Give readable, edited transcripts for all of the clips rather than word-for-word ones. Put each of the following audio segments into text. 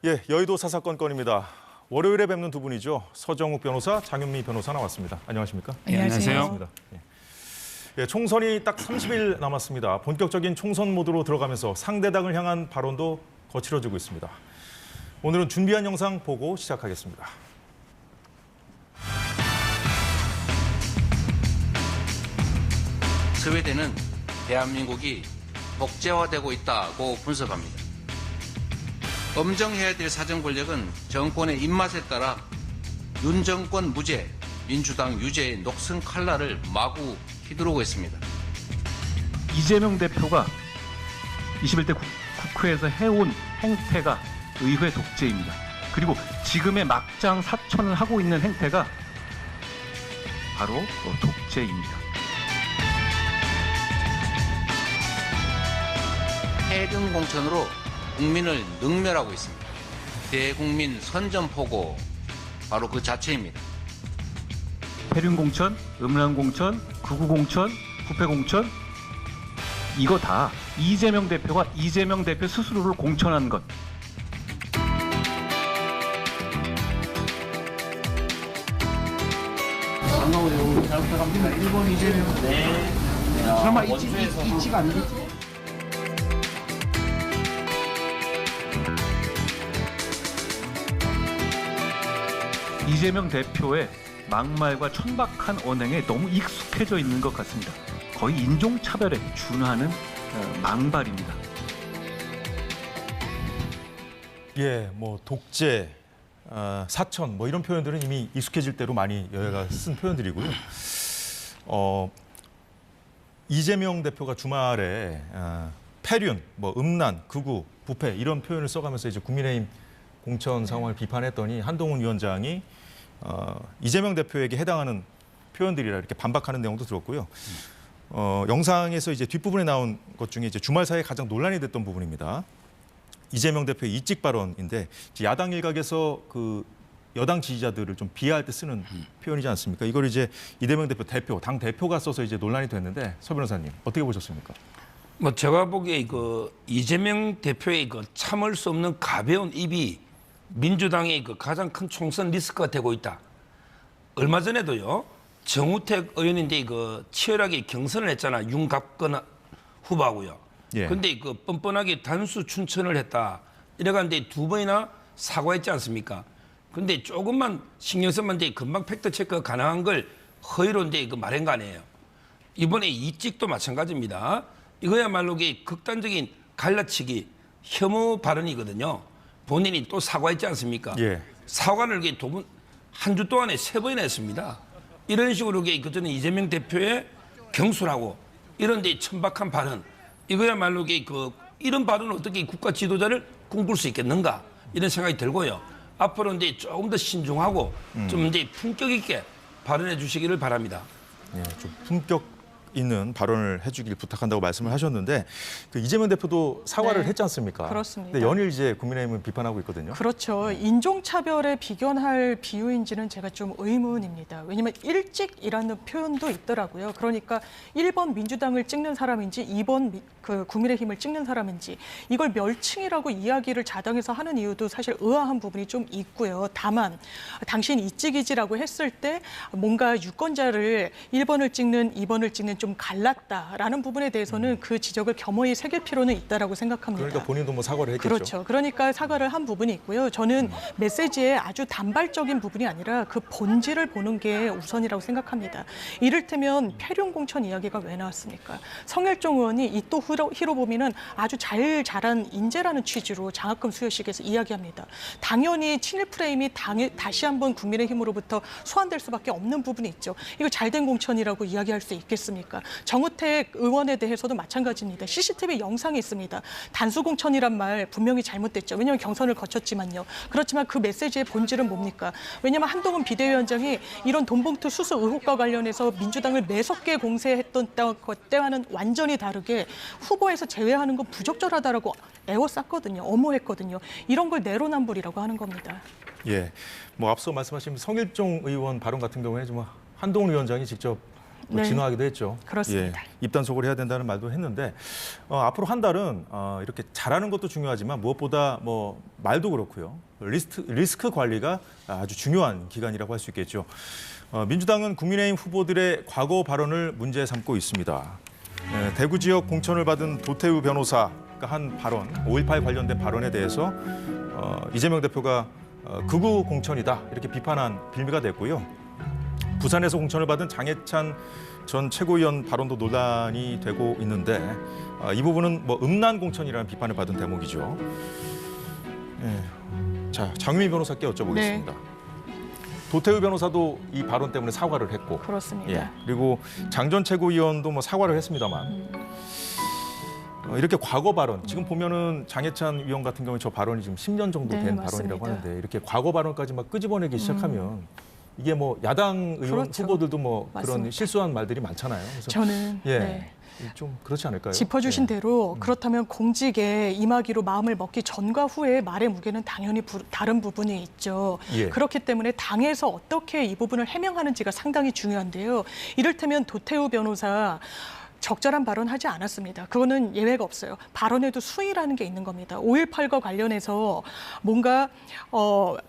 예, 여의도 사사건 건입니다. 월요일에 뵙는 두 분이죠. 서정욱 변호사, 장윤미 변호사 나왔습니다. 안녕하십니까? 안녕하세요. 반갑습니다. 예, 총선이 딱 30일 남았습니다. 본격적인 총선 모드로 들어가면서 상대당을 향한 발언도 거칠어지고 있습니다. 오늘은 준비한 영상 보고 시작하겠습니다. 스웨덴은 대한민국이 독재화되고 있다고 분석합니다. 엄정해야 될 사정 권력은 정권의 입맛에 따라 윤 정권 무죄, 민주당 유죄의 녹슨 칼날을 마구 휘두르고 있습니다. 이재명 대표가 21대 국회에서 해온 행태가 의회 독재입니다. 그리고 지금의 막장 사천을 하고 있는 행태가 바로 독재입니다. 해륜 공천으로 국민을 능멸하고 있습니다. 대국민 선전포고 바로 그 자체입니다. 해륜공천, 음란공천, 극우공천, 부패공천 이거 다 이재명 대표가 이재명 대표 스스로를 공천한 것. 반가워요. 잘 부탁합니다. 일본 이재명. 네. 설마 이치가 아니겠지? 이재명 대표의 막말과 천박한 언행에 너무 익숙해져 있는 것 같습니다. 거의 인종차별에 준하는 망발입니다. 예, 뭐 독재, 사천 뭐 이런 표현들은 이미 익숙해질 대로 많이 여야가 쓴 표현들이고요. 이재명 대표가 주말에 폐륜, 뭐 음란, 극우, 부패 이런 표현을 써가면서 이제 국민의힘 공천 상황을 비판했더니 한동훈 위원장이 이재명 대표에게 해당하는 표현들이라 이렇게 반박하는 내용도 들었고요. 영상에서 이제 뒷부분에 나온 것 중에 이제 주말 사이에 가장 논란이 됐던 부분입니다. 이재명 대표의 이직 발언인데 야당 일각에서 그 여당 지지자들을 좀 비하할 때 쓰는 표현이지 않습니까? 이걸 이제 이재명 대표, 당 대표가 써서 이제 논란이 됐는데 서 변호사님 어떻게 보셨습니까? 뭐 제가 보기에 그 이재명 대표의 그 참을 수 없는 가벼운 입이 민주당의 그 가장 큰 총선 리스크가 되고 있다. 얼마 전에도요 정우택 의원인데 그 치열하게 경선을 했잖아. 윤갑근 후보하고요. 예. 근데 그 뻔뻔하게 단수 춘천을 했다. 이래가는데 두 번이나 사과했지 않습니까? 근데 조금만 신경 쓰면 돼 금방 팩트 체크가 가능한 걸 허위로 이제 그 말한 거 아니에요. 이번에 이직도 마찬가지입니다. 이거야말로 극단적인 갈라치기 혐오 발언이거든요. 본인이 또 사과했지 않습니까? 예. 사과를 한 주 동안에 3번이나 했습니다. 이런 식으로 그전에 이재명 대표의 경솔하고 이런 데 천박한 발언 이거야말로 이런 발언을 어떻게 국가 지도자를 꿈꿀 수 있겠는가 이런 생각이 들고요. 앞으로 이제 조금 더 신중하고 좀 이제 품격 있게 발언해 주시기를 바랍니다. 예, 좀 품격 있는 발언을 해주길 부탁한다고 말씀을 하셨는데 그 이재명 대표도 사과를 했지 않습니까? 그렇습니다. 근데 연일 이제 국민의힘은 비판하고 있거든요. 그렇죠. 인종차별에 비견할 비유인지는 제가 좀 의문입니다. 왜냐하면 일찍이라는 표현도 있더라고요. 그러니까 1번 민주당을 찍는 사람인지 2번 그 국민의힘을 찍는 사람인지 이걸 멸칭이라고 이야기를 자당에서 하는 이유도 사실 의아한 부분이 좀 있고요. 다만 당신 이찍이지라고 했을 때 뭔가 유권자를 1번을 찍는 2번을 찍는 좀 갈랐다라는 부분에 대해서는 그 지적을 겸허히 새길 필요는 있다라고 생각합니다. 그러니까 본인도 뭐 사과를 했겠죠. 그렇죠. 그러니까 사과를 한 부분이 있고요. 저는 메시지의 아주 단발적인 부분이 아니라 그 본질을 보는 게 우선이라고 생각합니다. 이를테면 폐륜 공천 이야기가 왜 나왔습니까? 성일종 의원이 이또 히로부미는 아주 잘 자란 인재라는 취지로 장학금 수여식에서 이야기합니다. 당연히 친일 프레임이 다시 한번 국민의힘으로부터 소환될 수밖에 없는 부분이 있죠. 이거 잘된 공천이라고 이야기할 수 있겠습니까? 정우택 의원에 대해서도 마찬가지입니다. CCTV 영상이 있습니다. 단수공천이란 말 분명히 잘못됐죠. 왜냐하면 경선을 거쳤지만요. 그렇지만 그 메시지의 본질은 뭡니까? 왜냐하면 한동훈 비대위원장이 이런 돈봉투 수수 의혹과 관련해서 민주당을 매섭게 공세했던 때와는 완전히 다르게 후보에서 제외하는 건 부적절하다라고 애워쌌거든요. 엄호했거든요. 이런 걸 내로남불이라고 하는 겁니다. 예, 뭐 앞서 말씀하신 성일종 의원 발언 같은 경우에 좀 한동훈 위원장이 직접 또 네. 진화하기도 했죠. 그렇습니다. 예, 입단속을 해야 된다는 말도 했는데 앞으로 한 달은 이렇게 잘하는 것도 중요하지만 무엇보다 뭐 말도 그렇고요. 리스크 관리가 아주 중요한 기간이라고 할 수 있겠죠. 민주당은 국민의힘 후보들의 과거 발언을 문제 삼고 있습니다. 대구 지역 공천을 받은 도태우 변호사가 한 발언, 5.18 관련된 발언에 대해서 이재명 대표가 극우 공천이다 이렇게 비판한 빌미가 됐고요. 부산에서 공천을 받은 장해찬 전 최고위원 발언도 논란이 되고 있는데 이 부분은 뭐 음란 공천이라는 비판을 받은 대목이죠. 자, 장유미 변호사께 여쭤보겠습니다. 도태우 변호사도 이 발언 때문에 사과를 했고, 그렇습니다. 그리고 장 전 최고위원도 뭐 사과를 했습니다만 이렇게 과거 발언, 지금 보면은 장해찬 위원 같은 경우에 저 발언이 지금 10년 정도 네, 된 맞습니다. 발언이라고 하는데 이렇게 과거 발언까지 막 끄집어내기 시작하면 이게 뭐 야당 의원 그렇죠. 후보들도 뭐 맞습니다. 그런 실수한 말들이 많잖아요. 그래서 저는 네. 좀 그렇지 않을까요? 짚어주신 예. 대로 그렇다면 공직에 임하기로 마음을 먹기 전과 후에 말의 무게는 당연히 다른 부분이 있죠. 예. 그렇기 때문에 당에서 어떻게 이 부분을 해명하는지가 상당히 중요한데요. 이를테면 도태우 변호사 적절한 발언하지 않았습니다. 그거는 예외가 없어요. 발언에도 수위라는 게 있는 겁니다. 5.18과 관련해서 뭔가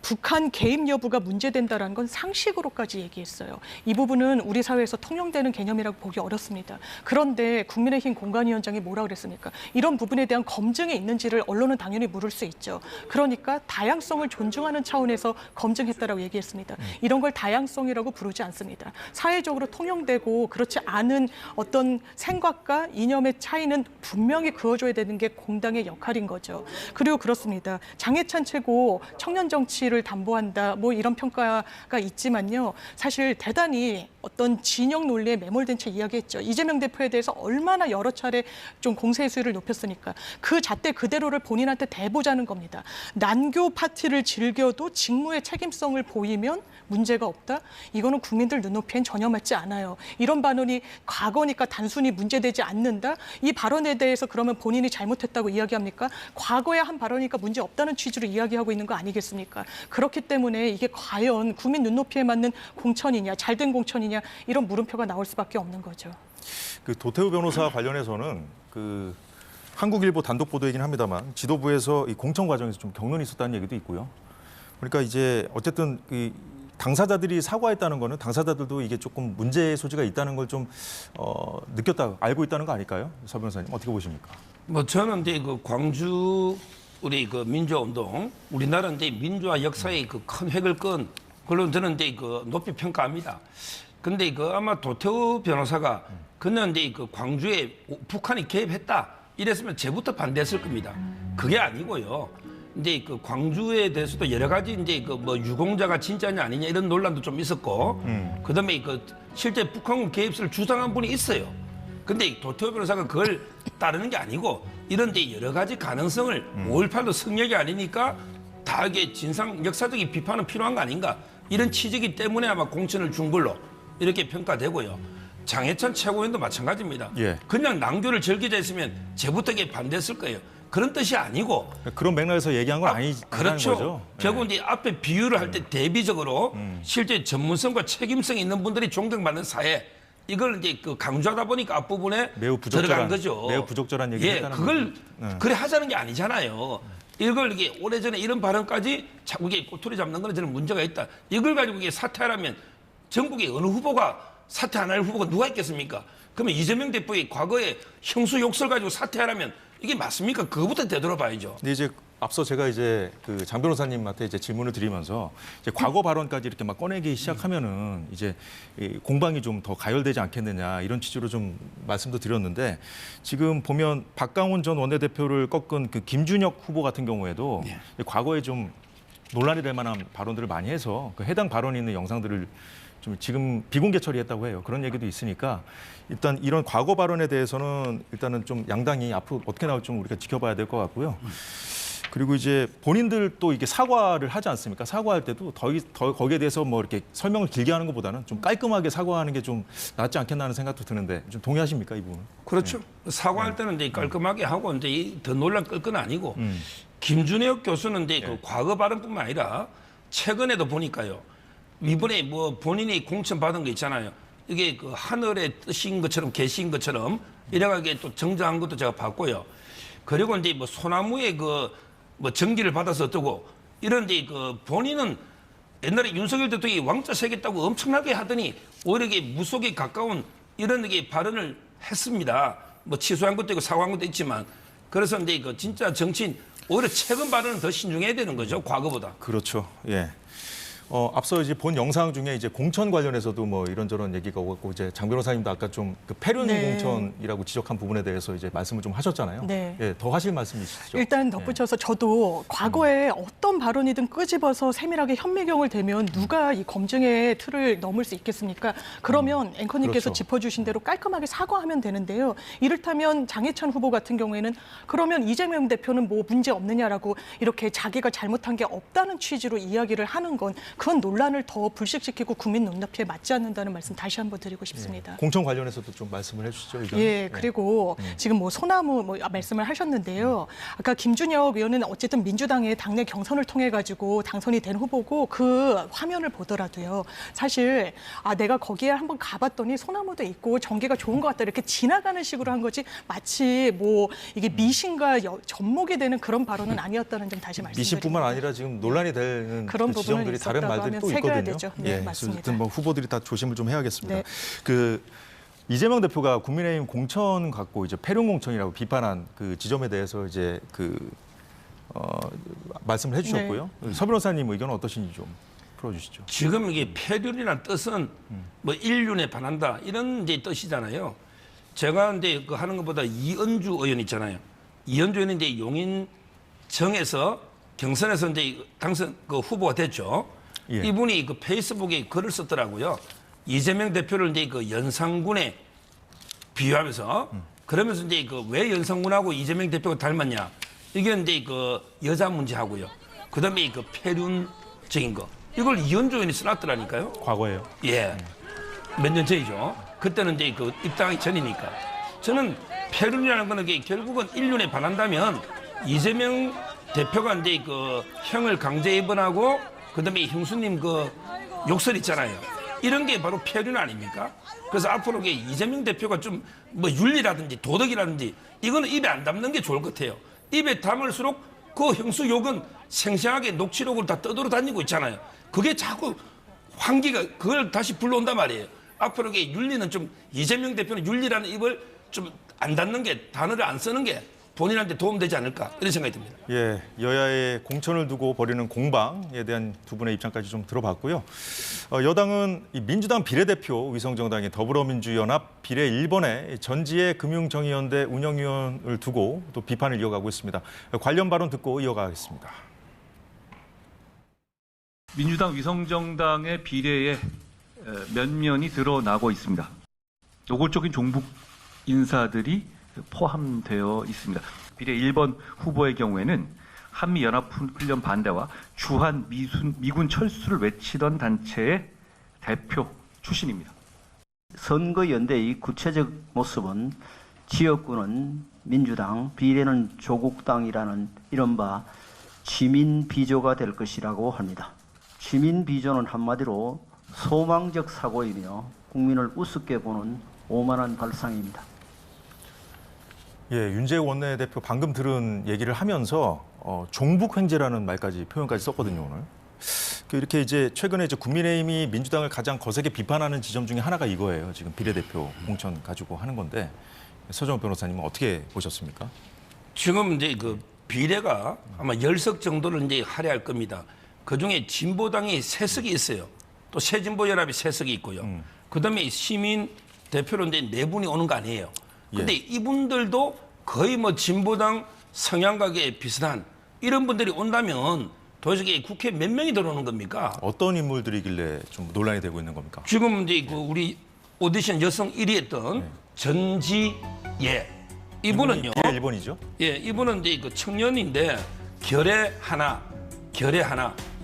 북한 개입 여부가 문제된다는 건 상식으로까지 얘기했어요. 이 부분은 우리 사회에서 통용되는 개념이라고 보기 어렵습니다. 그런데 국민의힘 공관위원장이 뭐라 그랬습니까? 이런 부분에 대한 검증이 있는지를 언론은 당연히 물을 수 있죠. 그러니까 다양성을 존중하는 차원에서 검증했다라고 얘기했습니다. 이런 걸 다양성이라고 부르지 않습니다. 사회적으로 통용되고 그렇지 않은 어떤 생각과 이념의 차이는 분명히 그어줘야 되는 게 공당의 역할인 거죠. 그리고 그렇습니다. 장해찬 최고 청년 정치를 담보한다 뭐 이런 평가가 있지만요. 사실 대단히 어떤 진영 논리에 매몰된 채 이야기했죠. 이재명 대표에 대해서 얼마나 여러 차례 좀 공세의 수위를 높였으니까 그 잣대 그대로를 본인한테 대보자는 겁니다. 난교 파티를 즐겨도 직무의 책임성을 보이면 문제가 없다? 이거는 국민들 눈높이엔 전혀 맞지 않아요. 이런 발언이 과거니까 단순히 문제되지 않는다? 이 발언에 대해서 그러면 본인이 잘못했다고 이야기합니까? 과거에 한 발언이니까 문제 없다는 취지로 이야기하고 있는 거 아니겠습니까? 그렇기 때문에 이게 과연 국민 눈높이에 맞는 공천이냐, 잘된 공천이냐 이런 물음표가 나올 수밖에 없는 거죠. 그 도태우 변호사 관련해서는 그 한국일보 단독 보도이긴 합니다만 지도부에서 이 공천 과정에서 좀 경론이 있었다는 얘기도 있고요. 그러니까 이제 어쨌든 그 당사자들이 사과했다는 거는 당사자들도 이게 조금 문제의 소지가 있다는 걸 좀 느꼈다, 알고 있다는 거 아닐까요? 서 변호사님 어떻게 보십니까? 뭐 저는 이제 그 광주 우리 그 민주화 운동, 우리나라 이제 민주화 역사의 그 큰 획을 끈 그걸로 저는 이제 그 높이 평가합니다. 근데 그 아마 도태우 변호사가 그는 이제 그 광주에 북한이 개입했다 이랬으면 제부터 반대했을 겁니다. 그게 아니고요. 이제 그 광주에 대해서도 여러 가지 이제 그 뭐 유공자가 진짜냐 아니냐 이런 논란도 좀 있었고, 그다음에 그 실제 북한군 개입을 주장한 분이 있어요. 근데 도태우 변호사가 그걸 따르는 게 아니고 이런 이제 여러 가지 가능성을 5.18도 성역이 아니니까 다 이게 진상 역사적인 비판은 필요한 거 아닌가 이런 취지이기 때문에 아마 공천을 준 걸로 이렇게 평가되고요. 장해찬 최고위원도 마찬가지입니다. 예. 그냥 낭교를 즐기자 했으면 제부터 반대했을 거예요. 그런 뜻이 아니고 그런 맥락에서 얘기한 건 아니라는 그렇죠. 거죠. 결국 이제 앞에 비유를 할 때 대비적으로 실제 전문성과 책임성 있는 분들이 존경받는 사회 이걸 이제 그 강조하다 보니까 앞부분에 매우 부적절한, 들어간 거죠. 매우 부적절한 얘기를 했다는 그걸 거죠. 그래 하자는 게 아니잖아요. 이걸 이게 오래전에 이런 발언까지 자꾸 이게 꼬투리 잡는 거는 저는 문제가 있다. 이걸 가지고 이게 사퇴하라면 전국에 어느 후보가 사퇴 안 할 후보가 누가 있겠습니까? 그러면 이재명 대표의 과거에 형수 욕설 가지고 사퇴하라면 이게 맞습니까? 그거부터 되돌아봐야죠. 근데 이제 앞서 제가 이제 그 장 변호사님한테 이제 질문을 드리면서 이제 과거 발언까지 이렇게 막 꺼내기 시작하면은 이제 이 공방이 좀 더 가열되지 않겠느냐 이런 취지로 좀 말씀도 드렸는데 지금 보면 박강원 전 원내대표를 꺾은 그 김준혁 후보 같은 경우에도 과거에 좀 논란이 될 만한 발언들을 많이 해서 그 해당 발언이 있는 영상들을 좀 지금 비공개 처리했다고 해요. 그런 얘기도 있으니까 일단 이런 과거 발언에 대해서는 일단은 좀 양당이 앞으로 어떻게 나올지 좀 우리가 지켜봐야 될 것 같고요. 그리고 이제 본인들 또 이게 사과를 하지 않습니까? 사과할 때도 더 거기에 대해서 뭐 이렇게 설명을 길게 하는 것보다는 좀 깔끔하게 사과하는 게 좀 낫지 않겠나 하는 생각도 드는데 좀 동의하십니까, 이 부분은? 그렇죠. 사과할 때는 이제 깔끔하게 하고 이제 더 논란 끌 건 아니고 김준혁 교수는 이제 그 과거 발언뿐만 아니라 최근에도 보니까요. 이번에 뭐 본인이 공천 받은 거 있잖아요. 이게 그 하늘의 뜻인 것처럼 계시인 것처럼 이래가게 또 정정한 것도 제가 봤고요. 그리고 이제 뭐 소나무에 그 뭐 전기를 받아서 어쩌고 이런데 그 본인은 옛날에 윤석열 대통령이 왕자 세겠다고 엄청나게 하더니 오히려 이게 무속에 가까운 이런 게 발언을 했습니다. 뭐 취소한 것도 있고 사과한 것도 있지만 그래서 이제 그 진짜 정치인 오히려 최근 발언은 더 신중해야 되는 거죠, 과거보다. 그렇죠. 예. 앞서 이제 본 영상 중에 이제 공천 관련해서도 뭐 이런저런 얘기가 오고 이제 장 변호사님도 아까 좀 그 패륜 네. 공천이라고 지적한 부분에 대해서 이제 말씀을 좀 하셨잖아요. 네. 예, 더 하실 말씀 있으시죠? 일단 덧붙여서 저도 과거에 어떤 발언이든 끄집어서 세밀하게 현미경을 대면 누가 이 검증의 틀을 넘을 수 있겠습니까? 그러면 앵커님께서 그렇죠. 짚어주신 대로 깔끔하게 사과하면 되는데요. 이를테면 장해찬 후보 같은 경우에는 그러면 이재명 대표는 뭐 문제 없느냐라고 이렇게 자기가 잘못한 게 없다는 취지로 이야기를 하는 건 그건 논란을 더 불식시키고 국민 눈높이에 맞지 않는다는 말씀 다시 한번 드리고 싶습니다. 공천 관련해서도 좀 말씀을 해주시죠. 의견. 예, 그리고 지금 뭐 소나무 뭐 말씀을 하셨는데요. 아까 김준혁 의원은 어쨌든 민주당의 당내 경선을 통해 가지고 당선이 된 후보고 그 화면을 보더라도요. 사실 내가 거기에 한번 가봤더니 소나무도 있고 전기가 좋은 것 같다 이렇게 지나가는 식으로 한 거지 마치 뭐 이게 미신과 접목이 되는 그런 발언은 아니었다는 점 다시 말씀드립니다. 미신뿐만 아니라 지금 논란이 되는 그런 그 지점들이 부분은 다른 있었다고 말들이 또 하면 새겨야 있거든요. 되죠. 네, 예, 맞습니다. 어쨌든 뭐 후보들이 다 조심을 좀 해야겠습니다. 네. 그 이재명 대표가 국민의힘 공천 갖고 이제 패륜 공천이라고 비판한 그 지점에 대해서 이제 말씀을 해주셨고요. 서 변호사님 의견은 어떠신지 좀 풀어주시죠. 지금 이게 패륜이라는 뜻은 뭐 인륜에 반한다 이런 이제 뜻이잖아요. 제가 이제 그 하는 것보다 이은주 의원 있잖아요. 이은주 의원이 이제 용인정에서 경선에서 이제 당선 그 후보가 됐죠. 예. 이분이 그 페이스북에 글을 썼더라고요. 이재명 대표를 이제 그 연상군에 비유하면서 그러면서 이제 그 왜 연상군하고 이재명 대표가 닮았냐 이게 이제 그 여자 문제하고요. 그다음에 그 패륜적인 거 이걸 이현주 의원이 써놨더라니까요. 과거에요. 예, 몇 년 전이죠. 그때는 이제 그 입당하기 전이니까 저는 패륜이라는 거는 게 결국은 인륜에 반한다면 이재명 대표가 이제 그 형을 강제 입원하고 그다음에 형수님 그 욕설 있잖아요. 이런 게 바로 패륜 아닙니까? 그래서 앞으로 이재명 대표가 좀 뭐 윤리라든지 도덕이라든지 이거는 입에 안 담는 게 좋을 것 같아요. 입에 담을수록 그 형수 욕은 생생하게 녹취록으로 다 떠돌아 다니고 있잖아요. 그게 자꾸 환기가 그걸 다시 불러온단 말이에요. 앞으로 윤리는 좀 이재명 대표는 윤리라는 입을 좀 안 닫는 게 단어를 안 쓰는 게 본인한테 도움되지 않을까 이런 생각이 듭니다. 예, 여야의 공천을 두고 벌이는 공방에 대한 두 분의 입장까지 좀 들어봤고요. 여당은 이 민주당 비례대표 위성정당의 더불어민주연합 비례 1번의 전지의 금융정의연대 운영위원을 두고 또 비판을 이어가고 있습니다. 관련 발언 듣고 이어가겠습니다. 민주당 위성정당의 비례에 면면이 드러나고 있습니다. 노골적인 종북 인사들이 포함되어 있습니다. 비례 1번 후보의 경우에는 한미연합훈련 반대와 주한 미군 철수를 외치던 단체의 대표 출신입니다. 선거연대의 구체적 모습은 지역구는 민주당, 비례는 조국당이라는 이른바 지민비조가 될 것이라고 합니다. 지민비조는 한마디로 소망적 사고이며 국민을 우습게 보는 오만한 발상입니다. 예, 윤재욱 원내대표 방금 들은 얘기를 하면서 종북횡재라는 말까지 표현까지 썼거든요, 오늘. 이렇게 이제 최근에 이제 국민의힘이 민주당을 가장 거세게 비판하는 지점 중에 하나가 이거예요. 지금 비례대표 공천 가지고 하는 건데 서정호 변호사님은 어떻게 보셨습니까? 지금 이제 그 비례가 아마 10석 정도를 이제 할애할 겁니다. 그 중에 진보당이 3석이 있어요. 또 새진보연합이 3석이 있고요. 그다음에 시민 대표로 이제 4분이 오는 거 아니에요. 근데 이분들도 거의 뭐 진보당 성향각에 비슷한 이런 분들이 온다면 도대체 국회에 몇 명이 들어오는 겁니까? 어떤 인물들이길래 좀 논란이 되고 있는 겁니까? 지금 이제 그 우리 오디션 여성 1위 했던 전지예 이분은요. 비례 1번이죠? 예, 이분은 이제 그 청년인데 결의 하나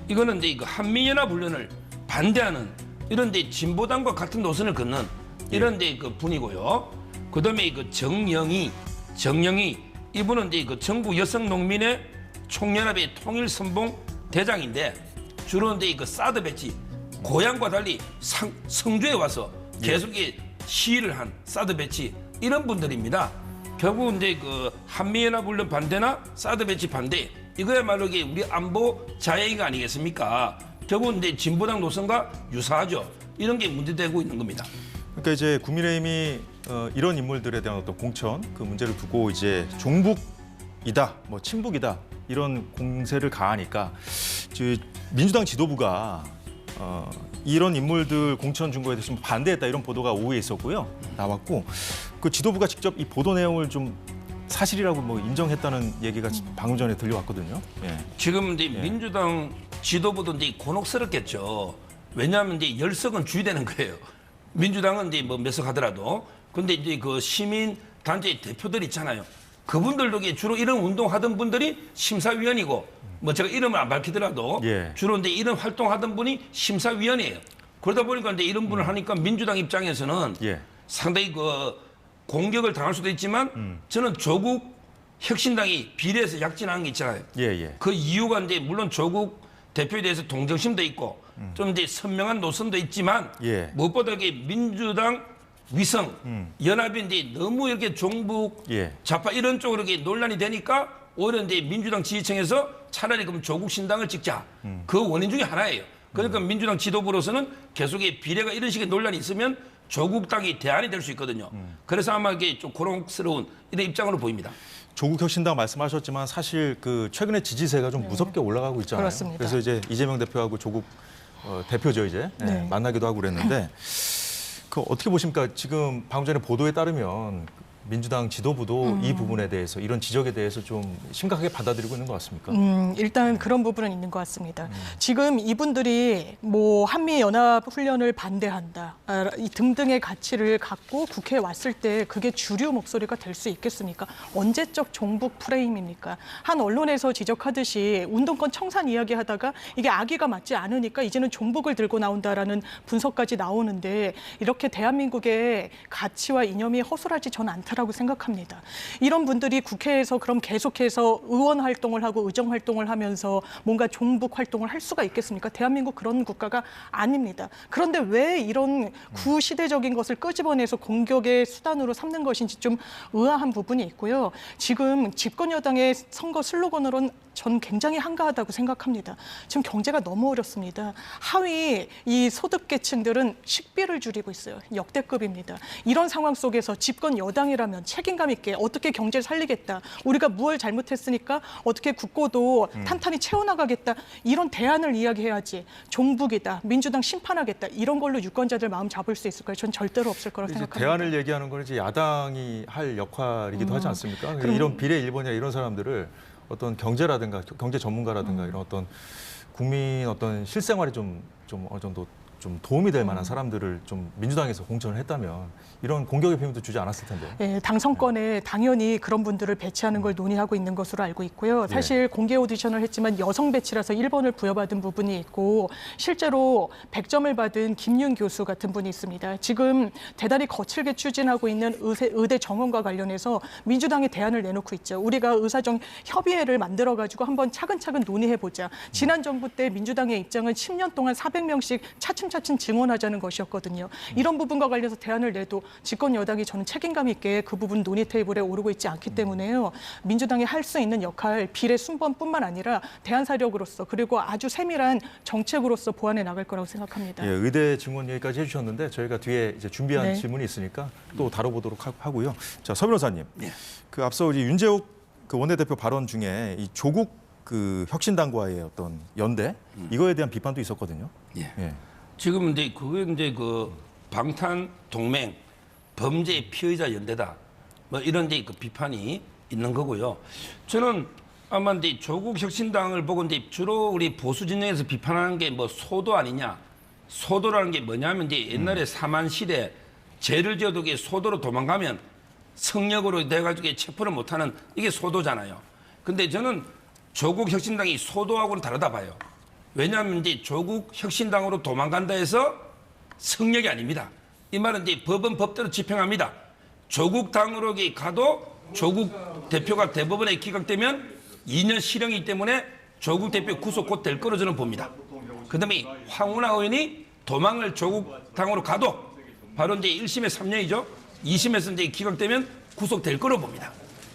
이거는 이제 그 한미연합 훈련을 반대하는 이런 데 진보당과 같은 노선을 걷는 이런 데 그 분이고요. 그다음에 그 정영희 이분은 이제 그 전국 여성 농민의 총연합의 통일 선봉 대장인데 주로 이제 그 사드 배치 고향과 달리 성주에 와서 계속 시위를 한 사드 배치 이런 분들입니다. 결국 이제 그 한미연합훈련 반대나 사드 배치 반대 이거야말로 우리 안보 자해가 아니겠습니까? 결국 이제 진보당 노선과 유사하죠. 이런 게 문제되고 있는 겁니다. 그러니까 이제 국민의힘이 이런 인물들에 대한 어떤 공천 그 문제를 두고 이제 종북이다, 뭐 친북이다 이런 공세를 가하니까 민주당 지도부가 이런 인물들 공천 준 거에 대해서 좀 반대했다 이런 보도가 오후에 있었고요. 나왔고 그 지도부가 직접 이 보도 내용을 좀 사실이라고 뭐 인정했다는 얘기가 방금 전에 들려왔거든요. 예. 지금 이제 민주당 지도부도 이제 곤혹스럽겠죠. 왜냐하면 이제 10석은 주의되는 거예요. 민주당은 이제 뭐 몇 석 하더라도. 근데 이제 그 시민 단체 대표들 있잖아요. 그분들도 주로 이런 운동하던 분들이 심사위원이고 뭐 제가 이름을 안 밝히더라도 예. 주로 이제 이런 활동하던 분이 심사위원이에요. 그러다 보니까 이제 이런 분을 하니까 민주당 입장에서는 예. 상당히 그 공격을 당할 수도 있지만 저는 조국 혁신당이 비례해서 약진한 게 있잖아요. 예. 그 이유가 이제 물론 조국 대표에 대해서 동정심도 있고 좀 이제 선명한 노선도 있지만 예. 무엇보다 이게 민주당 위성 연합이 이제 너무 이렇게 종북 예. 좌파 이런 쪽으로 이렇게 논란이 되니까 오히려 이제 민주당 지지층에서 차라리 그럼 조국 신당을 찍자 그 원인 중에 하나예요. 그러니까 민주당 지도부로서는 계속 비례가 이런 식의 논란이 있으면 조국 당이 대안이 될 수 있거든요. 그래서 아마 이게 좀 곤혹스러운 이런 입장으로 보입니다. 조국 혁신당 말씀하셨지만 사실 그 최근에 지지세가 좀 무섭게 올라가고 있잖아요. 그렇습니다. 그래서 이제 이재명 대표하고 조국 대표죠 이제 네. 만나기도 하고 그랬는데 그 어떻게 보십니까? 지금 방금 전에 보도에 따르면 민주당 지도부도 이 부분에 대해서 이런 지적에 대해서 좀 심각하게 받아들이고 있는 것 같습니까? 일단 그런 부분은 있는 것 같습니다. 지금 이분들이 뭐 한미 연합 훈련을 반대한다 이 등등의 가치를 갖고 국회에 왔을 때 그게 주류 목소리가 될 수 있겠습니까? 언제적 종북 프레임입니까? 한 언론에서 지적하듯이 운동권 청산 이야기하다가 이게 악의가 맞지 않으니까 이제는 종북을 들고 나온다라는 분석까지 나오는데 이렇게 대한민국의 가치와 이념이 허술하지 저는 않다. 라고 생각합니다. 이런 분들이 국회에서 그럼 계속해서 의원 활동을 하고 의정 활동을 하면서 뭔가 종북 활동을 할 수가 있겠습니까? 대한민국 그런 국가가 아닙니다. 그런데 왜 이런 구시대적인 것을 끄집어내서 공격의 수단으로 삼는 것인지 좀 의아한 부분이 있고요. 지금 집권 여당의 선거 슬로건으로는 전 굉장히 한가하다고 생각합니다. 지금 경제가 너무 어렵습니다. 하위 이 소득계층들은 식비를 줄이고 있어요. 역대급입니다. 이런 상황 속에서 집권 여당이라면 책임감 있게 어떻게 경제를 살리겠다. 우리가 무엇을 잘못했으니까 어떻게 국고도 탄탄히 채워나가겠다. 이런 대안을 이야기해야지. 종북이다. 민주당 심판하겠다. 이런 걸로 유권자들 마음 잡을 수 있을까요? 전 절대로 없을 거라고 생각합니다. 대안을 얘기하는 건 이제 야당이 할 역할이기도 하지 않습니까? 이런 비례 일본이나 이런 사람들을 어떤 경제라든가 경제 전문가라든가 이런 어떤 국민 어떤 실생활에 좀 어느 정도 좀 도움이 될 만한 사람들을 좀 민주당에서 공천을 했다면 이런 공격의 비밀도 주지 않았을 텐데. 네, 당선권에 당연히 그런 분들을 배치하는 걸 논의하고 있는 것으로 알고 있고요. 사실 공개 오디션을 했지만 여성 배치라서 1번을 부여받은 부분이 있고 실제로 100점을 받은 김윤 교수 같은 분이 있습니다. 지금 대단히 거칠게 추진하고 있는 의대 정원과 관련해서 민주당이 대안을 내놓고 있죠. 우리가 의사정 협의회를 만들어가지고 한번 차근차근 논의해보자. 지난 정부 때 민주당의 입장은 10년 동안 400명씩 차츰차츰 증원하자는 것이었거든요. 이런 부분과 관련해서 대안을 내도 집권 여당이 저는 책임감 있게 그 부분 논의 테이블에 오르고 있지 않기 때문에요. 민주당이 할 수 있는 역할, 비례 순번뿐만 아니라 대안 사력으로서 그리고 아주 세밀한 정책으로서 보완해 나갈 거라고 생각합니다. 예, 의대 증원 얘기까지 해주셨는데 저희가 뒤에 이제 준비한 네. 질문이 있으니까 또 다뤄보도록 하고요. 자, 서 변호사님, 네. 그 앞서 우리 윤재욱 그 원내대표 발언 중에 이 조국 그 혁신당과의 어떤 연대 이거에 대한 비판도 있었거든요. 예. 예. 지금 이제 그게 이제 그 방탄 동맹 범죄 피의자 연대다. 뭐 이런 이제 그 비판이 있는 거고요. 저는 아마 이제 조국 혁신당을 보고 이제 주로 우리 보수 진영에서 비판하는 게 뭐 소도 아니냐. 소도라는 게 뭐냐면 이제 옛날에 사만 시대 죄를 지어도 이게 소도로 도망가면 성역으로 돼가지고 체포를 못하는 이게 소도잖아요. 근데 저는 조국 혁신당이 소도하고는 다르다 봐요. 왜냐하면 이제 조국 혁신당으로 도망간다 해서 성역이 아닙니다. 이 말은 이제 법은 법대로 집행합니다. 조국 당으로 가도 조국 대표가 대법원에 기각되면 2년 실형이기 때문에 조국 대표 구속 곧 될 거로 저는 봅니다. 그다음에 황운하 의원이 도망을 조국 당으로 가도 바로 이제 1심에 3년이죠. 2심에서 이제 기각되면 구속될 거로 봅니다.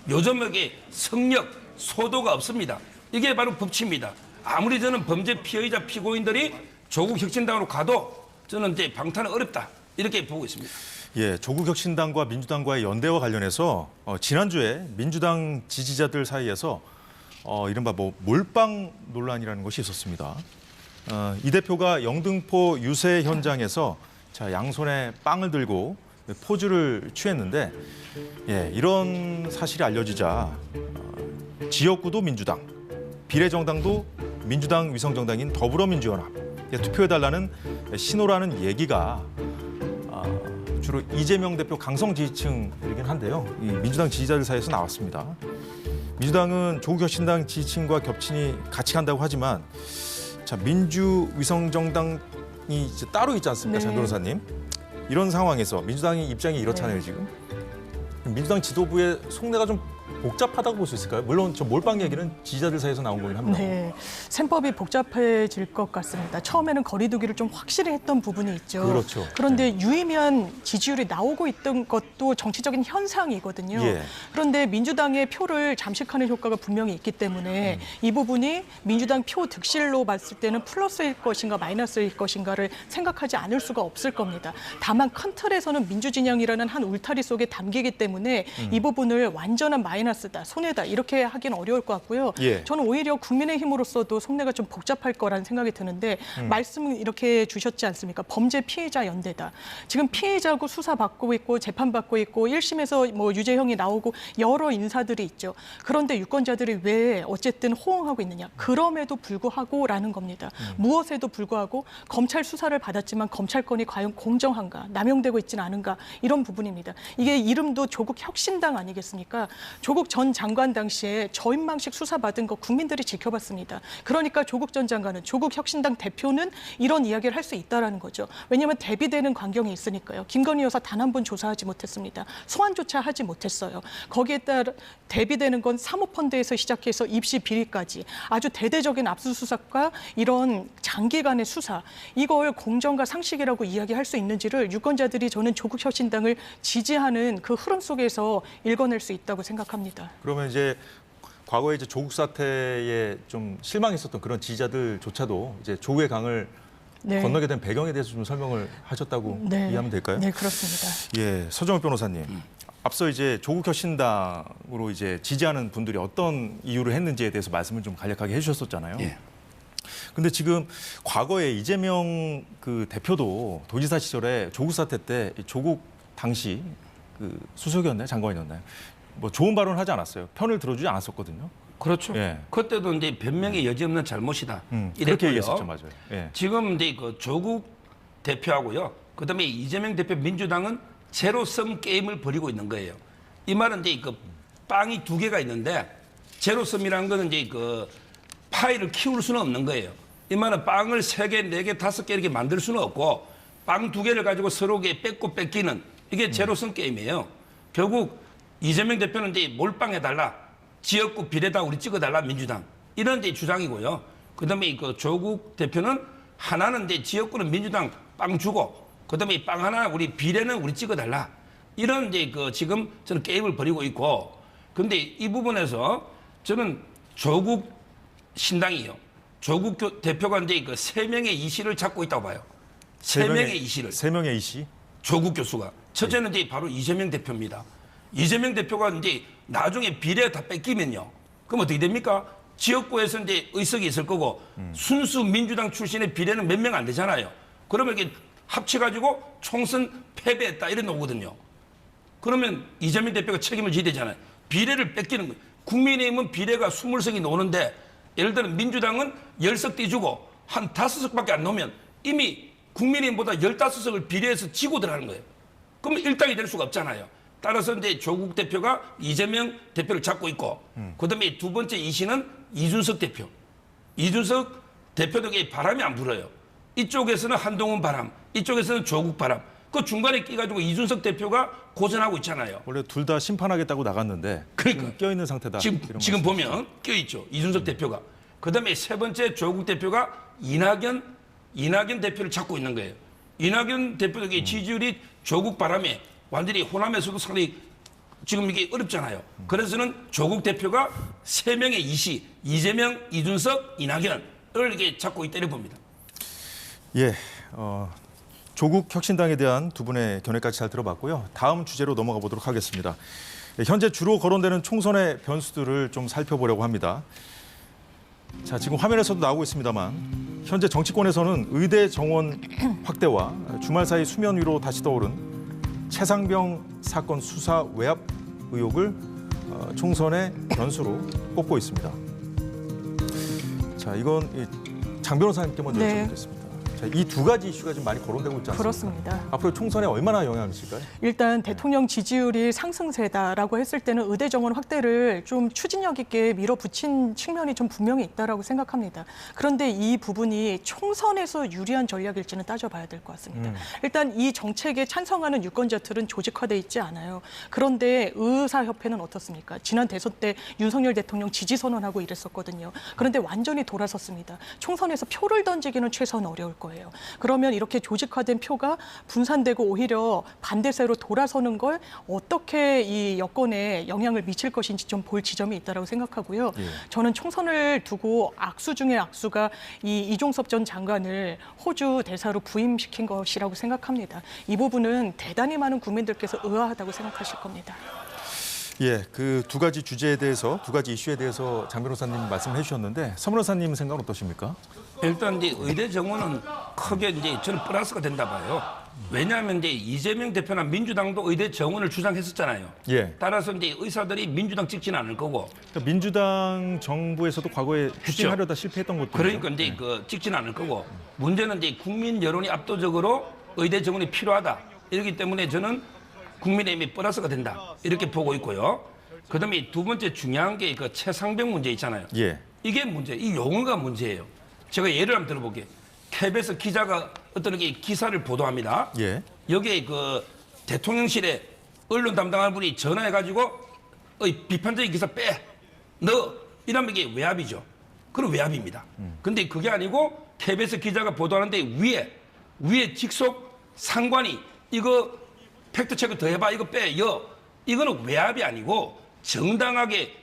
요즘 여기 성력, 소도가 없습니다. 이게 바로 법치입니다. 아무리 저는 범죄 피해자 피고인들이 조국 혁신당으로 가도 저는 이제 방탄은 어렵다. 이렇게 보고 있습니다. 예, 조국 혁신당과 민주당과의 연대와 관련해서 지난주에 민주당 지지자들 사이에서 이른바 뭐 몰빵 논란이라는 것이 있었습니다. 이 대표가 영등포 유세 현장에서 자, 양손에 빵을 들고 포즈를 취했는데 예, 이런 사실이 알려지자 지역구도 민주당, 비례정당도 민주당 위성정당인 더불어민주연합에 투표해달라는 신호라는 얘기가 주로 이재명 대표 강성 지지층이긴 한데요. 이 민주당 지지자들 사이에서 나왔습니다. 민주당은 조국 혁신당 지지층과 겹친이 같이 간다고 하지만 자, 민주위성정당이 이제 따로 있지 않습니까, 장 변호사님? 이런 상황에서 민주당의 입장이 이렇잖아요, 지금. 민주당 지도부의 속내가 좀 복잡하다고 볼 수 있을까요? 물론 저 몰빵 얘기는 지지자들 사이에서 나온 거긴 합니다. 네, 셈법이 복잡해질 것 같습니다. 처음에는 거리두기를 좀 확실히 했던 부분이 있죠. 그렇죠. 그런데 유의미한 지지율이 나오고 있던 것도 정치적인 현상이거든요. 예. 그런데 민주당의 표를 잠식하는 효과가 분명히 있기 때문에 이 부분이 민주당 표 득실로 봤을 때는 플러스일 것인가 마이너스일 것인가를 생각하지 않을 수가 없을 겁니다. 다만 큰 틀에서는 민주진영이라는 한 울타리 속에 담기기 때문에 이 부분을 완전한 마이너스다, 손해다 이렇게 하기는 어려울 것 같고요. 예. 저는 오히려 국민의힘으로서도 속내가 좀 복잡할 거라는 생각이 드는데 말씀을 이렇게 주셨지 않습니까? 범죄 피해자 연대다. 지금 피해자고 수사받고 있고 재판받고 있고 1심에서 뭐 유죄형이 나오고 여러 인사들이 있죠. 그런데 유권자들이 왜 어쨌든 호응하고 있느냐. 그럼에도 불구하고라는 겁니다. 무엇에도 불구하고 검찰 수사를 받았지만 검찰권이 과연 공정한가, 남용되고 있지는 않은가 이런 부분입니다. 이게 이름도 조국 혁신당 아니겠습니까? 조국 전 장관 당시에 저인망식 수사받은 거 국민들이 지켜봤습니다. 그러니까 조국 전 장관은, 조국 혁신당 대표는 이런 이야기를 할 수 있다라는 거죠. 왜냐하면 대비되는 광경이 있으니까요. 김건희 여사 단 한 번 조사하지 못했습니다. 소환조차 하지 못했어요. 거기에 따라 대비되는 건 사모펀드에서 시작해서 입시 비리까지 아주 대대적인 압수수색과 이런 장기간의 수사, 이걸 공정과 상식이라고 이야기할 수 있는지를 유권자들이 저는 조국 혁신당을 지지하는 그 흐름 속에서 읽어낼 수 있다고 생각합니다. 그러면 이제 과거에 이제 조국 사태에 좀 실망했었던 그런 지지자들조차도 이제 조국의 강을 네. 건너게 된 배경에 대해서 좀 설명을 하셨다고 네. 이해하면 될까요? 네, 그렇습니다. 예, 서정욱 변호사님. 앞서 이제 조국 혁신당으로 이제 지지하는 분들이 어떤 이유를 했는지에 대해서 말씀을 좀 간략하게 해주셨었잖아요. 예. 근데 지금 과거에 이재명 그 대표도 도지사 시절에 조국 사태 때 조국 당시 그 수석이었나요? 장관이었나요? 뭐 좋은 발언을 하지 않았어요. 편을 들어주지 않았었거든요. 그렇죠. 예. 그때도 이제 변명의 여지 없는 잘못이다. 그렇게 이랬고요. 얘기했었죠, 맞아요. 예. 지금 이제 그 조국 대표하고요. 그다음에 이재명 대표 민주당은 제로섬 게임을 벌이고 있는 거예요. 이 말은 이제 그 빵이 두 개가 있는데 제로섬이라는 거는 이제 그 파이를 키울 수는 없는 거예요. 이 말은 빵을 3개, 4개, 5개 이렇게 만들 수는 없고 빵 2개를 가지고 서로에게 뺏고 뺏기는 이게 제로섬 게임이에요. 결국 이재명 대표는 이제 몰빵해달라. 지역구 비례다 우리 찍어달라 민주당. 이런 이제 주장이고요. 그다음에 그 조국 대표는 하나는 이제 지역구는 민주당 빵 주고 그다음에 빵 하나 우리 비례는 우리 찍어달라. 이런 이제 그 지금 저는 게임을 벌이고 있고 근데 이 부분에서 저는 조국 신당이요. 조국 대표가 이제 그 3명의 이씨를 잡고 있다고 봐요. 3명의 이씨를. 3명의 이씨? 조국 교수가. 첫째는 이제 바로 이재명 대표입니다. 이재명 대표가 이제 나중에 비례 다 뺏기면요. 그럼 어떻게 됩니까? 지역구에서 이제 의석이 있을 거고 순수 민주당 출신의 비례는 몇 명 안 되잖아요. 그러면 이게 합쳐가지고 총선 패배했다 이런 거거든요. 그러면 이재명 대표가 책임을 져야 되잖아요. 비례를 뺏기는 거예요. 국민의힘은 비례가 20석이 노는데 예를 들어 민주당은 10석 떼주고 한 5석밖에 안 놓으면 이미 국민의힘보다 15석을 비례해서 지고 들어가는 거예요. 그러면 일당이 될 수가 없잖아요. 따라서 이제 조국 대표가 이재명 대표를 잡고 있고 그다음에 두 번째 이씨는 이준석 대표. 이준석 대표도 바람이 안 불어요. 이쪽에서는 한동훈 바람, 이쪽에서는 조국 바람. 그 중간에 끼가지고 이준석 대표가 고전하고 있잖아요. 원래 둘 다 심판하겠다고 나갔는데 그러니까 껴있는 상태다. 지금 보면 껴있죠. 이준석 대표가. 그다음에 세 번째 조국 대표가 이낙연 대표를 잡고 있는 거예요. 이낙연 대표의 지지율이 조국 바람에 완전히 호남에서도 상당히 지금 이게 어렵잖아요. 그래서는 조국 대표가 3명의 이시, 이재명, 이준석, 이낙연을 이렇게 잡고 있다고 봅니다. 예, 조국 혁신당에 대한 두 분의 견해까지 잘 들어봤고요. 다음 주제로 넘어가 보도록 하겠습니다. 현재 주로 거론되는 총선의 변수들을 좀 살펴보려고 합니다. 자, 지금 화면에서도 나오고 있습니다만 현재 정치권에서는 의대 정원 확대와 주말 사이 수면 위로 다시 떠오른 최상병 사건 수사 외압 의혹을 총선의 변수로 꼽고 있습니다. 자, 이건 장 변호사님께 먼저 네. 여쭤보겠습니다. 이 두 가지 이슈가 좀 많이 거론되고 있지 않습니까? 그렇습니다. 앞으로 총선에 얼마나 영향을 미칠까요? 일단 대통령 지지율이 상승세다라고 했을 때는 의대 정원 확대를 좀 추진력 있게 밀어붙인 측면이 좀 분명히 있다라고 생각합니다. 그런데 이 부분이 총선에서 유리한 전략일지는 따져봐야 될 것 같습니다. 일단 이 정책에 찬성하는 유권자들은 조직화돼 있지 않아요. 그런데 의사협회는 어떻습니까? 지난 대선 때 윤석열 대통령 지지 선언하고 이랬었거든요. 그런데 완전히 돌아섰습니다. 총선에서 표를 던지기는 최소한 어려울 거예요. 그러면 이렇게 조직화된 표가 분산되고 오히려 반대세로 돌아서는 걸 어떻게 이 여권에 영향을 미칠 것인지 좀 볼 지점이 있다고 생각하고요. 예. 저는 총선을 두고 악수 중에 악수가 이 이종섭 전 장관을 호주 대사로 부임시킨 것이라고 생각합니다. 이 부분은 대단히 많은 국민들께서 의아하다고 생각하실 겁니다. 예, 그 두 가지 주제에 대해서, 두 가지 이슈에 대해서 장 변호사님 말씀해 주셨는데 서 변호사님 생각은 어떠십니까? 일단 이제 의대 정원은 크게 이제 저는 플러스가 된다 봐요. 왜냐하면 이제 이재명 대표나 민주당도 의대 정원을 주장했었잖아요. 예. 따라서 이제 의사들이 민주당 찍지는 않을 거고. 그러니까 민주당 정부에서도 과거에 추진하려다 실패했던 것도 그러니까 이제 그 찍지는 않을 거고. 문제는 이제 국민 여론이 압도적으로 의대 정원이 필요하다. 이렇기 때문에 저는 국민의힘이 플러스가 된다. 이렇게 보고 있고요. 그다음에 두 번째 중요한 게 그 최상병 문제 있잖아요. 예. 이게 문제, 이 용어가 문제예요. 제가 예를 한번 들어볼게요. KBS 기자가 어떤 게 기사를 보도합니다. 예. 여기에 그 대통령실에 언론 담당하는 분이 전화해가지고 비판적인 기사 빼, 너 이러면 이게 외압이죠. 그럼 외압입니다. 근데 그게 아니고 KBS 기자가 보도하는데 위에 직속 상관이 이거 팩트 체크 더 해봐, 이거 빼, 이거는 외압이 아니고 정당하게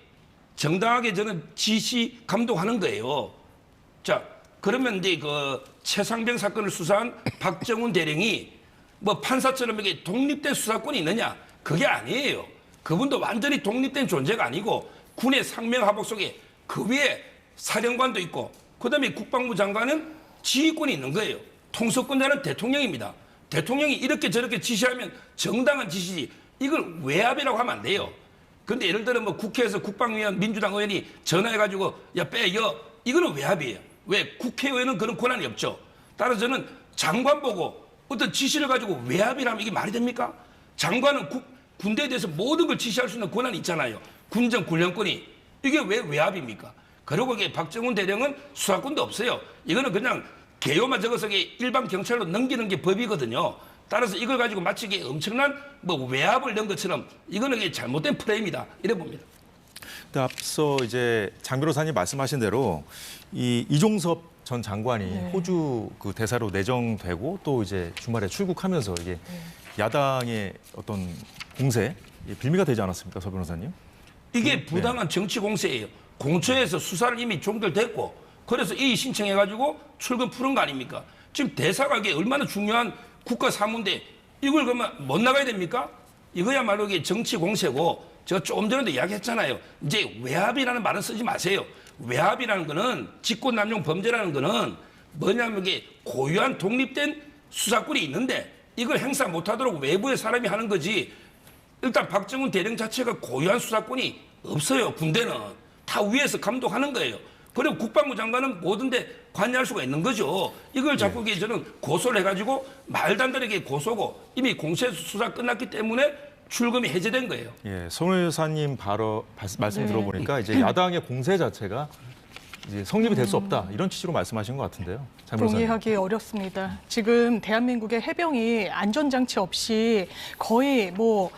저는 지시 감독하는 거예요. 자, 그러면 이제 그 최상병 사건을 수사한 박정훈 대령이 뭐 판사처럼 이게 독립된 수사권이 있느냐? 그게 아니에요. 그분도 완전히 독립된 존재가 아니고 군의 상명하복 속에 그 위에 사령관도 있고 그다음에 국방부 장관은 지휘권이 있는 거예요. 통수권자는 대통령입니다. 대통령이 이렇게 저렇게 지시하면 정당한 지시지 이걸 외압이라고 하면 안 돼요. 근데 예를 들어 뭐 국회에서 국방위원 민주당 의원이 전화해가지고 야 빼, 이거는 외압이에요. 왜? 국회의원은 그런 권한이 없죠. 따라서 저는 장관 보고 어떤 지시를 가지고 외압이라면 이게 말이 됩니까? 장관은 군대에 대해서 모든 걸 지시할 수 있는 권한이 있잖아요. 군정 군령권이. 이게 왜 외압입니까? 그리고 이게 박정훈 대령은 수사권도 없어요. 이거는 그냥 개요만 적어서 일반 경찰로 넘기는 게 법이거든요. 따라서 이걸 가지고 마치 이게 엄청난 뭐 외압을 넣은 것처럼 이거는 이게 잘못된 프레임이다. 이래 봅니다. 근데 앞서 이제 장 변호사님 말씀하신 대로 이종섭 전 장관이 네. 호주 그 대사로 내정되고 또 이제 주말에 출국하면서 이게 야당의 어떤 공세 빌미가 되지 않았습니까, 서 변호사님? 이게 부당한 정치 공세예요. 공처에서 수사를 이미 종결됐고 그래서 이의 신청해가지고 출근 푸는 거 아닙니까? 지금 대사가 이게 얼마나 중요한 국가 사무인데 이걸 그러면 못 나가야 됩니까? 이거야말로 이게 정치 공세고 제가 조금 전에도 이야기했잖아요. 이제 외압이라는 말은 쓰지 마세요. 외압이라는 거는 직권남용 범죄라는 거는 뭐냐면 이게 고유한 독립된 수사권이 있는데 이걸 행사 못하도록 외부의 사람이 하는 거지. 일단 박정훈 대령 자체가 고유한 수사권이 없어요. 군대는 다 위에서 감독하는 거예요. 그리고 국방부 장관은 모든 데 관여할 수가 있는 거죠. 이걸 자꾸 저는 고소를 해가지고 말도 안 되게 고소고 이미 공세 수사 끝났기 때문에 출금이 해제된 거예요. 예, 송 의사님 말씀 들어보니까 이제 야당의 공세 자체가 이제 성립이 될 수 없다 이런 취지로 말씀하신 것 같은데요. 장 변호사님. 동의하기 어렵습니다. 지금 대한민국의 해병이 안전장치 없이 거의 뭐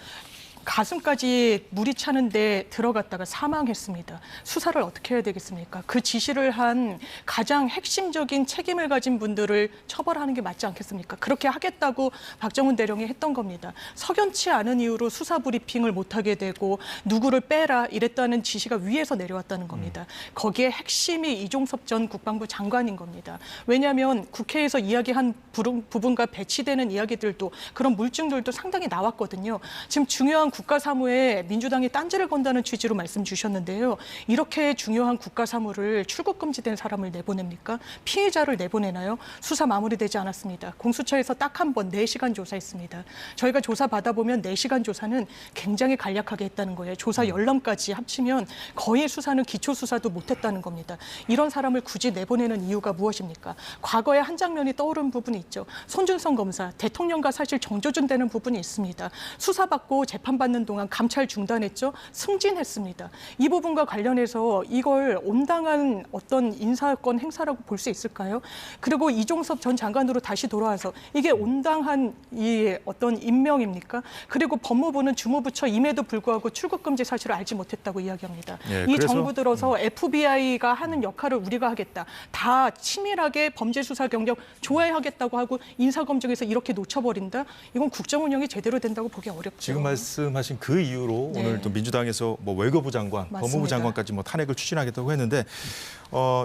가슴까지 물이 차는데 들어갔다가 사망했습니다. 수사를 어떻게 해야 되겠습니까? 그 지시를 한 가장 핵심적인 책임을 가진 분들을 처벌하는 게 맞지 않겠습니까? 그렇게 하겠다고 박정훈 대령이 했던 겁니다. 석연치 않은 이유로 수사 브리핑을 못하게 되고 누구를 빼라 이랬다는 지시가 위에서 내려왔다는 겁니다. 거기에 핵심이 이종섭 전 국방부 장관인 겁니다. 왜냐하면 국회에서 이야기한 부분과 배치되는 이야기들도 그런 물증들도 상당히 나왔거든요. 지금 중요한 국가 사무에 민주당이 딴지를 건다는 취지로 말씀 주셨는데요. 이렇게 중요한 국가 사무를 출국 금지된 사람을 내보냅니까? 피해자를 내보내나요? 수사 마무리되지 않았습니다. 공수처에서 딱 한 번 4시간 조사했습니다. 저희가 조사 받아보면 4시간 조사는 굉장히 간략하게 했다는 거예요. 조사 열람까지 합치면 거의 수사는 기초 수사도 못했다는 겁니다. 이런 사람을 굳이 내보내는 이유가 무엇입니까? 과거에 한 장면이 떠오른 부분이 있죠. 손준성 검사, 대통령과 사실 정조준되는 부분이 있습니다. 수사받고 재판받는 동안 감찰 중단했죠. 승진했습니다. 이 부분과 관련해서 이걸 온당한 어떤 인사권 행사라고 볼 수 있을까요? 그리고 이종섭 전 장관으로 다시 돌아와서 이게 온당한 이 어떤 임명입니까? 그리고 법무부는 주무부처임에도 불구하고 출국금지 사실을 알지 못했다고 이야기합니다. 예, 이 그래서, 정부 들어서 FBI가 하는 역할을 우리가 하겠다. 다 치밀하게 범죄 수사 경력 조회하겠다고 하고 인사검증에서 이렇게 놓쳐버린다? 이건 국정 운영이 제대로 된다고 보기 어렵죠. 지금 말씀하신 그 이유로 네. 오늘 또 민주당에서 뭐 외교부 장관, 맞습니다. 법무부 장관까지 뭐 탄핵을 추진하겠다고 했는데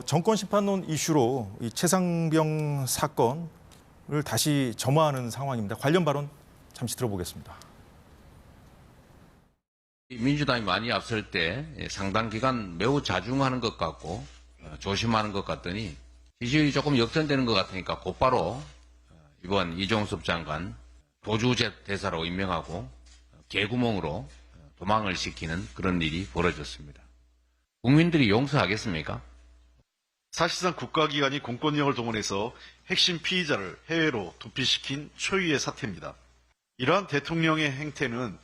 정권 심판론 이슈로 이 최상병 사건을 다시 점화하는 상황입니다. 관련 발언 잠시 들어보겠습니다. 민주당이 많이 앞설 때 상당 기간 매우 자중하는 것 같고 조심하는 것 같더니 지지율이 조금 역전되는 것 같으니까 곧바로 이번 이종섭 장관 도주대사로 임명하고 개구멍으로 도망을 시키는 그런 일이 벌어졌습니다. 국민들이 용서하겠습니까? 사실상 국가기관이 공권력을 동원해서 핵심 피의자를 해외로 도피시킨 초유의 사태입니다. 이러한 대통령의 행태는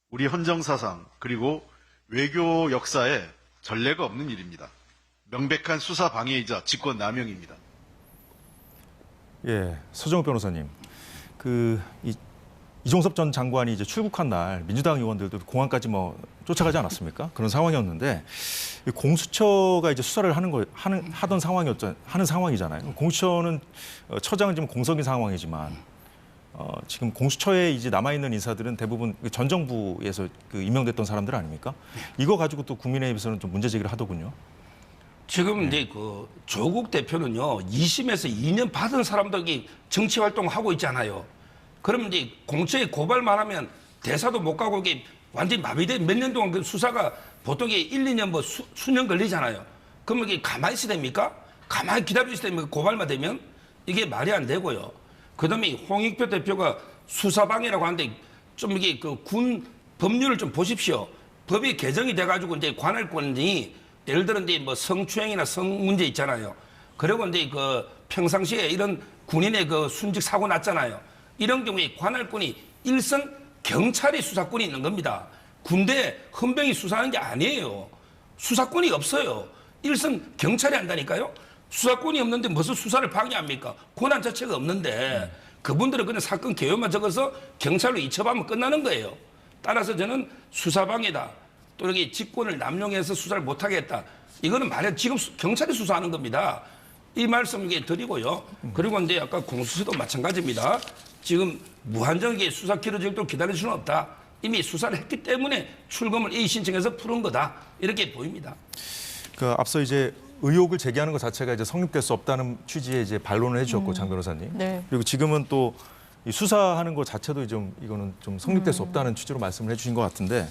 우리 헌정사상 그리고 외교 역사에 전례가 없는 일입니다. 명백한 수사 방해이자 직권 남용입니다. 예, 서정욱 변호사님, 이종섭 전 장관이 이제 출국한 날 민주당 의원들도 공항까지 뭐 쫓아가지 않았습니까? 그런 상황이었는데 공수처가 이제 수사를 하는 상황이잖아요. 공수처는 처장은 지금 공석인 상황이지만 지금 공수처에 이제 남아 있는 인사들은 대부분 전 정부에서 임명됐던 사람들 아닙니까? 이거 가지고 또 국민의힘에서는 좀 문제 제기를 하더군요. 지금 이제 그 조국 대표는요 2심에서 2년 받은 사람들이 정치 활동하고 있잖아요. 그러면 이제 공처에 고발만 하면 대사도 못 가고 이게 완전히 마비돼 몇 년 동안 그 수사가 보통 1, 2년 뭐 수년 걸리잖아요. 그러면 이게 가만히 있어야 됩니까? 가만히 기다려 있어야 됩니까? 고발만 되면 이게 말이 안 되고요. 그다음에 홍익표 대표가 수사방해라고 하는데 좀 이게 그 군 법률을 좀 보십시오. 법이 개정이 돼가지고 이제 관할권이 예를 들어 이제 뭐 성추행이나 성 문제 있잖아요. 그리고 이제 그 평상시에 이런 군인의 그 순직 사고 났잖아요. 이런 경우에 관할권이 일선 경찰이 수사권이 있는 겁니다. 군대 헌병이 수사하는 게 아니에요. 수사권이 없어요. 일선 경찰이 한다니까요. 수사권이 없는데 무슨 수사를 방해합니까? 권한 자체가 없는데 그분들은 그냥 사건 개요만 적어서 경찰로 이첩하면 끝나는 거예요. 따라서 저는 수사방해다. 또 이렇게 직권을 남용해서 수사를 못하겠다. 이거는 말해 지금 경찰이 수사하는 겁니다. 이 말씀 드리고요. 그리고 이제 아까 공수처도 마찬가지입니다. 지금 무한정하게 수사 기록도 기다릴 수는 없다. 이미 수사를 했기 때문에 출검을 A 신청해서 푸는 거다. 이렇게 보입니다. 앞서 이제 의혹을 제기하는 것 자체가 이제 성립될 수 없다는 취지의 이제 반론을 해주셨고 장 변호사님. 네. 그리고 지금은 또 이 수사하는 것 자체도 이거는 좀 성립될 수 없다는 취지로 말씀을 해주신 것 같은데.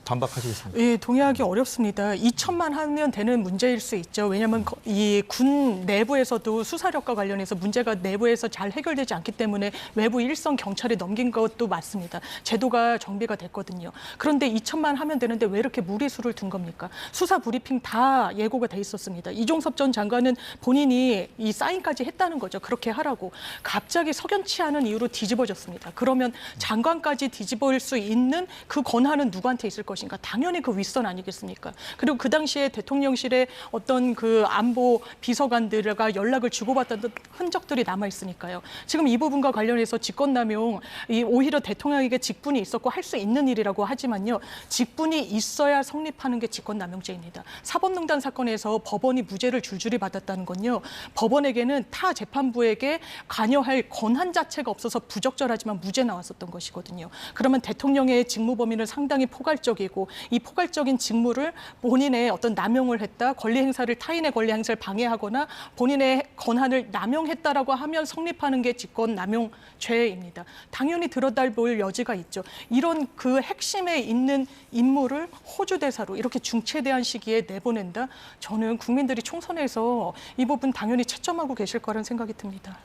반박하시겠습니까? 예, 동의하기 어렵습니다. 2천만 하면 되는 문제일 수 있죠. 왜냐하면 이 군 내부에서도 수사력과 관련해서 문제가 내부에서 잘 해결되지 않기 때문에 외부 일선 경찰에 넘긴 것도 맞습니다. 제도가 정비가 됐거든요. 그런데 2천만 하면 되는데 왜 이렇게 무리수를 둔 겁니까? 수사 브리핑 다 예고가 돼 있었습니다. 이종섭 전 장관은 본인이 이 사인까지 했다는 거죠. 그렇게 하라고. 갑자기 석연치 않은 이유로 뒤집어졌습니다. 그러면 장관까지 뒤집을 수 있는 그 권한은 누구한테 있을 겁니까? 것인가? 당연히 그 윗선 아니겠습니까? 그리고 그 당시에 대통령실의 어떤 그 안보 비서관들과 연락을 주고받던 흔적들이 남아 있으니까요. 지금 이 부분과 관련해서 직권남용, 오히려 대통령에게 직분이 있었고 할 수 있는 일이라고 하지만요. 직분이 있어야 성립하는 게 직권남용죄입니다. 사법농단 사건에서 법원이 무죄를 줄줄이 받았다는 건요. 법원에게는 타 재판부에게 관여할 권한 자체가 없어서 부적절하지만 무죄 나왔었던 것이거든요. 그러면 대통령의 직무 범위는 상당히 포괄적이고 이 포괄적인 직무를 본인의 어떤 남용을 했다, 권리 행사를 타인의 권리 행사를 방해하거나 본인의 권한을 남용했다라고 하면 성립하는 게 직권남용죄입니다. 당연히 들여다볼 여지가 있죠. 이런 그 핵심에 있는 인물을 호주 대사로 이렇게 중체대한 시기에 내보낸다? 저는 국민들이 총선에서 이 부분 당연히 채점하고 계실 거라는 생각이 듭니다.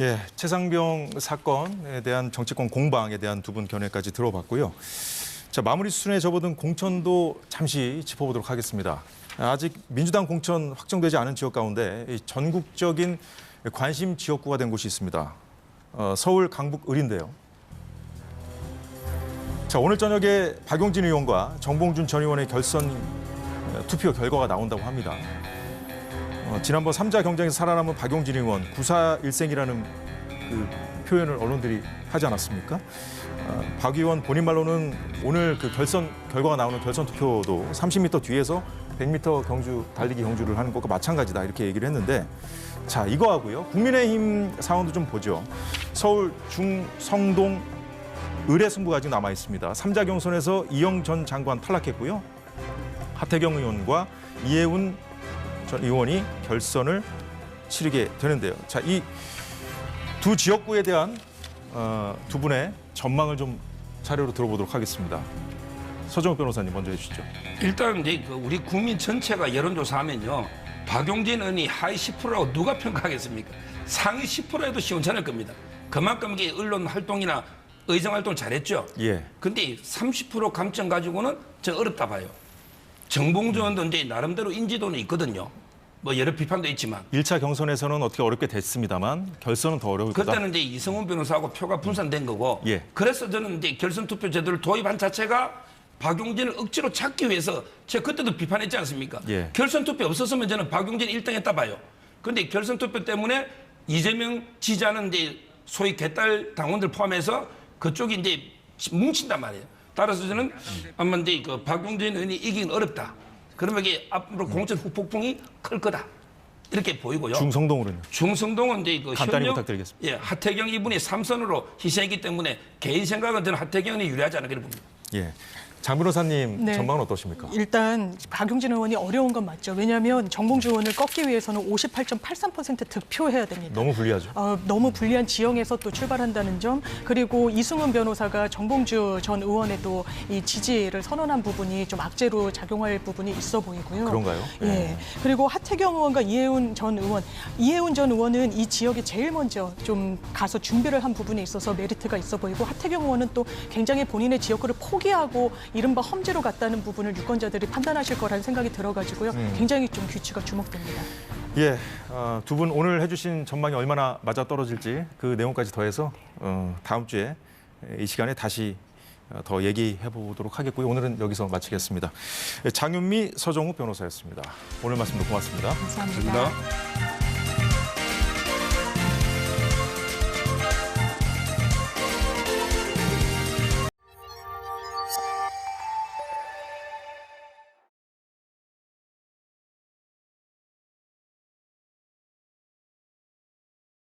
예, 최상병 사건에 대한 정치권 공방에 대한 두 분 견해까지 들어봤고요. 자, 마무리 수순에 접어든 공천도 잠시 짚어보도록 하겠습니다. 아직 민주당 공천 확정되지 않은 지역 가운데 전국적인 관심 지역구가 된 곳이 있습니다. 서울 강북 을인데요. 자, 오늘 저녁에 박용진 의원과 정봉준 전 의원의 결선 투표 결과가 나온다고 합니다. 지난번 3자 경쟁에서 살아남은 박용진 의원 941생이라는 그 표현을 언론들이 하지 않았습니까? 박 의원 본인 말로는 오늘 그 결선 결과가 나오는 결선 투표도 30m 뒤에서 100m 경주 달리기 경주를 하는 것과 마찬가지다 이렇게 얘기를 했는데, 자, 이거하고요. 국민의힘 상황도 좀 보죠. 서울 중성동 을의 승부가 아직 남아 있습니다. 3자 경선에서 이영 전 장관 탈락했고요. 하태경 의원과 이해운 전 의원이 결선을 치르게 되는데요. 자, 이 두 지역구에 대한 두 분의 전망을 좀 자료로 들어보도록 하겠습니다. 서정욱 변호사님 먼저 해주시죠. 일단 이제 우리 국민 전체가 여론조사하면요, 박용진 의원이 하위 10%라고 누가 평가하겠습니까? 상위 10%에도 시원찮을 겁니다. 그만큼 이게 언론 활동이나 의정 활동 잘했죠. 예. 근데 30% 감점 가지고는 저 어렵다 봐요. 정봉준 의원도 이제 나름대로 인지도는 있거든요. 뭐 여러 비판도 있지만. 1차 경선에서는 어떻게 어렵게 됐습니다만 결선은 더 어려울 거다. 그때는 이제 이성훈 변호사하고 표가 분산된 거고. 예. 그래서 저는 이제 결선 투표 제도를 도입한 자체가 박용진을 억지로 찾기 위해서 제가 그때도 비판했지 않습니까? 예. 결선 투표 없었으면 저는 박용진 1등 했다 봐요. 그런데 결선 투표 때문에 이재명 지지하는 이제 소위 개딸 당원들 포함해서 그쪽이 이제 뭉친단 말이에요. 따라서 저는 아마 이제 그 박용진 의원이 이기긴 어렵다. 그러면 이게 앞으로 공천 후폭풍이 클 거다. 이렇게 보이고요. 중성동으로는. 중성동은 이제 그 간단히 현역, 부탁드리겠습니다. 예, 하태경 이분이 3선으로 희생했기 때문에 개인 생각은 저는 하태경이 유리하지 않을까 봅니다. 예. 장 변호사님 네. 전망은 어떠십니까? 일단 박용진 의원이 어려운 건 맞죠. 왜냐하면 정봉주 의원을 꺾기 위해서는 58.83% 득표해야 됩니다. 너무 불리하죠. 너무 불리한 지형에서 또 출발한다는 점, 그리고 이승훈 변호사가 정봉주 전 의원의 또 이 지지를 선언한 부분이 좀 악재로 작용할 부분이 있어 보이고요. 그런가요? 예. 네. 그리고 하태경 의원과 이해운 전 의원은 이 지역에 제일 먼저 좀 가서 준비를 한 부분에 있어서 메리트가 있어 보이고, 하태경 의원은 또 굉장히 본인의 지역구를 포기하고 이른바 험지로 갔다는 부분을 유권자들이 판단하실 거라는 생각이 들어가지고요. 굉장히 좀 귀추가 주목됩니다. 예, 두 분 오늘 해주신 전망이 얼마나 맞아떨어질지 그 내용까지 더해서 다음 주에 이 시간에 다시 더 얘기해 보도록 하겠고요. 오늘은 여기서 마치겠습니다. 장윤미, 서정욱 변호사였습니다. 오늘 말씀도 고맙습니다. 감사합니다.